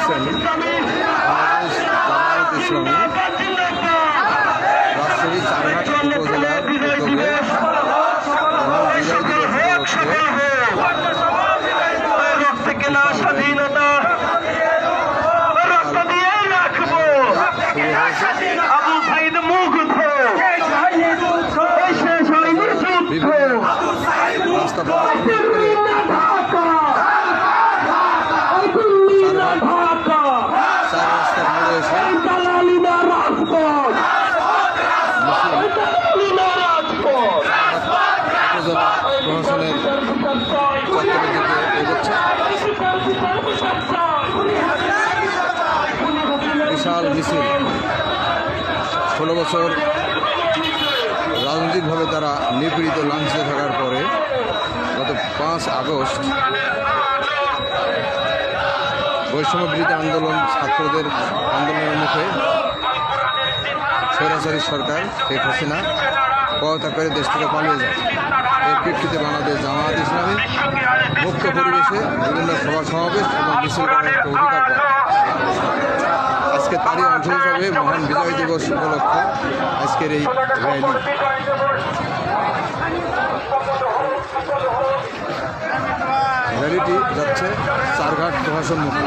করছেন জামায়াত ইসলামী রাজশাহী চারঘাট উপজেলার উদ্যোগে বিজয় দিবস প্রশাসনের চত্বরের দিকে এগোচ্ছে। বিশাল মিছিল, 16 বছর রাজনৈতিকভাবে তারা নিপীড়িত লাঞ্ছিত থাকার পরে গত 5 আগস্ট বৈষম্য বিরোধী আন্দোলন, ছাত্রদের আন্দোলনের মুখে স্বৈরাচারী সরকার শেখ হাসিনা পদত্যাগ করে দেশ থেকে পালিয়ে যায়। এর প্রেক্ষিতে বাংলাদেশ জামায়াত ইসলামী মুক্ত পরিবেশে বিভিন্ন সভা সমাবেশ এবং মিছিল করার একটা অধিকার পায়। আজকে তারই অংশ হিসাবে মহান বিজয় দিবস উপলক্ষে আজকের এই র্যালি। র্যালিটি যাচ্ছে চারঘাট প্রশাসন মুখে।